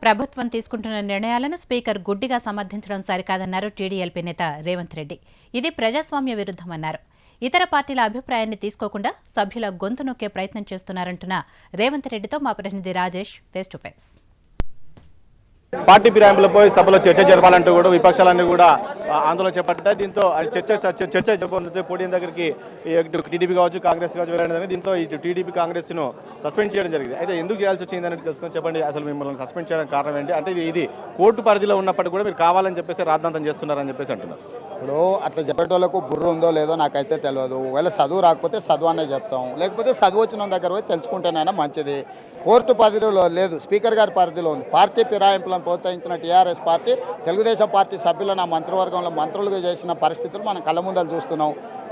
ప్రభుత్వం తీసుకుంటున్న నిర్ణయాలను స్పీకర్ గుడ్డిగా సమర్థించడం సరికాదన్నారు టీడీఎల్పీ నేత రేవంత్ రెడ్డి. ఇది ప్రజాస్వామ్య విరుద్ధమన్నారు. ఇతర పార్టీల అభిప్రాయాన్ని తీసుకోకుండా సభ్యుల గొంతు నొక్కే ప్రయత్నం చేస్తున్నారంటున్న రేవంత్ రెడ్డితో మా ప్రతినిధి Rajesh face to face. Party ఫిరాయింపులపై సభలో చర్చ జరపాలంటూ కూడా విపక్షాలన్నీ కూడా ఆందోళన చేపట్టాయి. దీంతో చర్చ జరపబోతుంది. పోడియం దగ్గరికి టీడీపీ కావచ్చు, కాంగ్రెస్ కావచ్చు వెళ్ళడం జరిగింది. దీంతో ఇటు టీడీపీ కాంగ్రెస్ ను సస్పెండ్ చేయడం జరిగింది. అయితే ఎందుకు చేయాల్సి వచ్చిందని తెలుసుకొని చెప్పండి, అసలు మిమ్మల్ని సస్పెండ్ చేయడానికి కారణం ఏంటి? అంటే ఇది కోర్టు పరిధిలో ఉన్నప్పటికీ కూడా మీరు కావాలని చెప్పేసి రాద్ధాంతం చేస్తున్నారని చెప్పేసి అంటున్నారు. ఇప్పుడు అట్లా చెప్పేటోళ్ళకు బుర్ర ఉందో లేదో నాకైతే తెలియదు. ఒకవేళ చదువు రాకపోతే చదువు అనే చెప్తాం, లేకపోతే చదువు వచ్చిన దగ్గర పోయి తెలుసుకుంటేనైనా మంచిది. కోర్టు పరిధిలో లేదు, స్పీకర్ గారి పరిధిలో ఉంది. పార్టీ ఫిరాయింపులను ప్రోత్సహించిన టీఆర్ఎస్ పార్టీ తెలుగుదేశం పార్టీ సభ్యులను ఆ మంత్రివర్గంలో మంత్రులుగా చేసిన పరిస్థితులు మనం కళ్ళ ముందలు చూస్తున్నాం.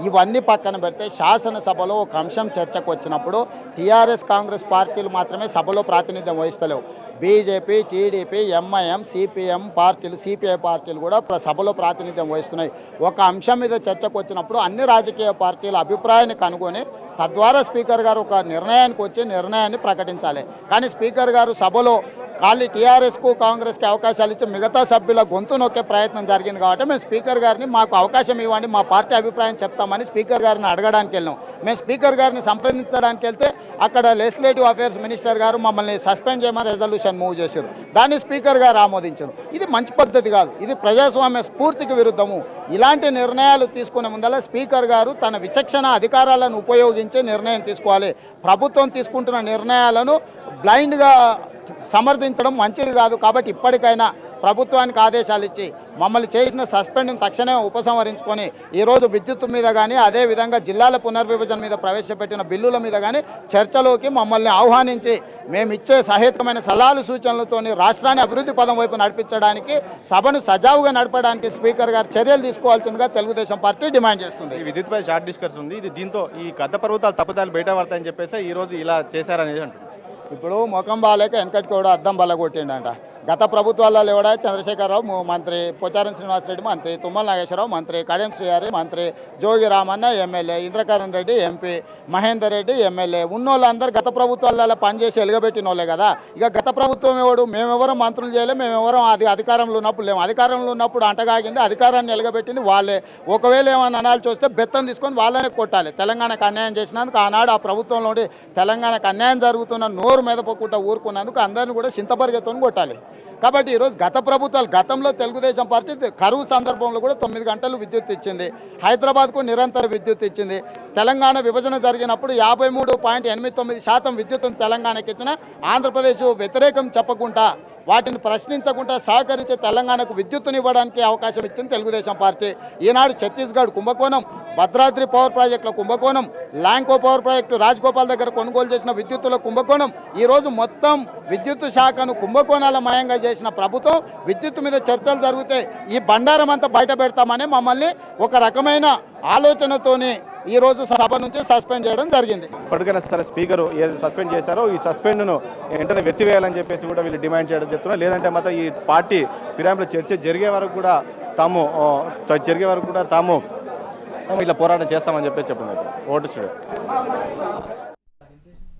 ఇవన్నీ పక్కన పెడితే శాసనసభలో ఒక అంశం చర్చకు వచ్చినప్పుడు టీఆర్ఎస్ కాంగ్రెస్ పార్టీలు మాత్రమే సభలో ప్రాతినిధ్యం వహిస్తలేవు. బీజేపీ, టీడీపీ, ఎంఐఎం, సిపిఎం పార్టీలు, సిపిఐ పార్టీలు కూడా సభలో ప్రాతినిధ్యం వహిస్తున్నాయి. ఒక అంశం మీద చర్చకు వచ్చినప్పుడు అన్ని రాజకీయ పార్టీల అభిప్రాయాన్ని కనుగొని తద్వారా స్పీకర్ గారు ఒక నిర్ణయానికి వచ్చి నిర్ణయాన్ని ప్రకటించాలి. కానీ స్పీకర్ గారు సభలో ఖాళీ టీఆర్ఎస్కు కాంగ్రెస్కి అవకాశాలు ఇచ్చి మిగతా సభ్యుల గొంతు నొక్కే ప్రయత్నం జరిగింది. కాబట్టి మేము స్పీకర్ గారిని మాకు అవకాశం ఇవ్వండి, మా పార్టీ అభిప్రాయం చెప్తామని స్పీకర్ గారిని అడగడానికి వెళ్ళాం. మేము స్పీకర్ గారిని సంప్రదించడానికి వెళ్తే అక్కడ లెజిస్లేటివ్ అఫేర్స్ మినిస్టర్ గారు మమ్మల్ని సస్పెండ్ చేయమని రెజల్యూషన్ మూవ్ చేశారు. దాన్ని స్పీకర్ గారు ఆమోదించారు. ఇది మంచి పద్ధతి కాదు, ఇది ప్రజాస్వామ్య స్ఫూర్తికి విరుద్ధము. ఇలాంటి నిర్ణయాలు తీసుకునే ముందర స్పీకర్ గారు తన విచక్షణ అధికారాలను ఉపయోగించి నిర్ణయం తీసుకోవాలి. ప్రభుత్వం తీసుకుంటున్న నిర్ణయాలను బ్లైండ్గా సమర్థించడం మంచిది కాదు. కాబట్టి ఇప్పటికైనా ప్రభుత్వానికి ఆదేశాలు ఇచ్చి మమ్మల్ని చేసిన సస్పెండ్ను తక్షణమే ఉపసంహరించుకొని ఈరోజు విద్యుత్ మీద కానీ, అదేవిధంగా జిల్లాల పునర్విభజన మీద ప్రవేశపెట్టిన బిల్లుల మీద కానీ చర్చలోకి మమ్మల్ని ఆహ్వానించి మేము ఇచ్చే సహేతుకమైన సలహాలు సూచనలతోని రాష్ట్రాన్ని అభివృద్ధి పదం వైపు నడిపించడానికి, సభను సజావుగా నడపడానికి స్పీకర్ గారు చర్యలు తీసుకోవాల్సిందిగా తెలుగుదేశం పార్టీ డిమాండ్ చేస్తుంది. విద్యుత్పై షార్ట్ డిస్కస్ ఉంది. దీంతో ఈ గత ప్రభుత్వాలు తప్పుదాలు బయట పడతాయని చెప్పేసి ఈ రోజు ఇలా చేశారనేది అంటుంది. ఇప్పుడు ముఖం బాలేక వెనకటికి కూడా అద్దం బల్ల కొట్టిండంట. గత ప్రభుత్వాలలో కూడా చంద్రశేఖరరావు మంత్రి, పోచారం శ్రీనివాసరెడ్డి మంత్రి, తుమ్మల నాగేశ్వరరావు మంత్రి, కడియం శ్రీహరి మంత్రి, Jogi Ramanna MLA, Indrakaran Reddy MP, Mahender Reddy MLA ఉన్నోళ్ళందరూ గత ప్రభుత్వాలలో పనిచేసి ఎలుగబెట్టిన వాళ్ళే కదా. ఇక గత ప్రభుత్వం ఎవడు? మేమెవరం మంత్రులు చేయలే, మేమెవరం అధికారంలో ఉన్నప్పుడు లేము. అధికారంలో ఉన్నప్పుడు అంటగాగింది, అధికారాన్ని ఎలుగబెట్టింది వాళ్ళే. ఒకవేళ ఏమైనా అనాల్సి వస్తే బెత్తం తీసుకొని వాళ్ళనే కొట్టాలి. తెలంగాణకు అన్యాయం చేసినందుకు ఆనాడు ఆ ప్రభుత్వంలో తెలంగాణకు అన్యాయం జరుగుతున్న నోరు మెదపకుండా ఊరుకున్నందుకు అందరిని కూడా చింతపరిగెత్తుని కొట్టాలి. కాబట్టి ఈరోజు గత ప్రభుత్వాలు, గతంలో తెలుగుదేశం పార్టీ కరువు సందర్భంలో కూడా 9 గంటలు విద్యుత్ ఇచ్చింది. హైదరాబాద్కు నిరంతర విద్యుత్ ఇచ్చింది. తెలంగాణ విభజన జరిగినప్పుడు 53.89% విద్యుత్తును తెలంగాణకి ఇచ్చిన ఆంధ్రప్రదేశ్ వ్యతిరేకం చెప్పకుండా, వాటిని ప్రశ్నించకుండా సహకరించే తెలంగాణకు విద్యుత్తునివ్వడానికి అవకాశం ఇచ్చింది తెలుగుదేశం పార్టీ. ఈనాడు ఛత్తీస్గఢ్ కుంభకోణం, భద్రాద్రి పవర్ ప్రాజెక్టుల కుంభకోణం, ల్యాంకో పవర్ ప్రాజెక్టు రాజగోపాల్ దగ్గర కొనుగోలు చేసిన విద్యుత్తుల కుంభకోణం, ఈరోజు మొత్తం విద్యుత్ శాఖను కుంభకోణాల మయంగా చేసిన ప్రభుత్వం. విద్యుత్తు మీద చర్చలు జరిగితే ఈ బండారం అంతా బయట పెడతామని మమ్మల్ని ఒక రకమైన ఆలోచనతోని ఈరోజు సభ నుంచి సస్పెండ్ చేయడం జరిగింది. ఇప్పటికైనా సరే స్పీకర్ ఏది సస్పెండ్ చేశారో ఈ సస్పెండ్ను వెంటనే వెత్తివేయాలని చెప్పేసి కూడా వీళ్ళు డిమాండ్ చేయడం చెప్తున్నారు. లేదంటే మాత్రం ఈ పార్టీ ఫిరాయింపుల చర్చ జరిగే వరకు కూడా తాము ఇట్లా పోరాటం చేస్తామని చెప్పేసి చెప్పండి. Vote studio.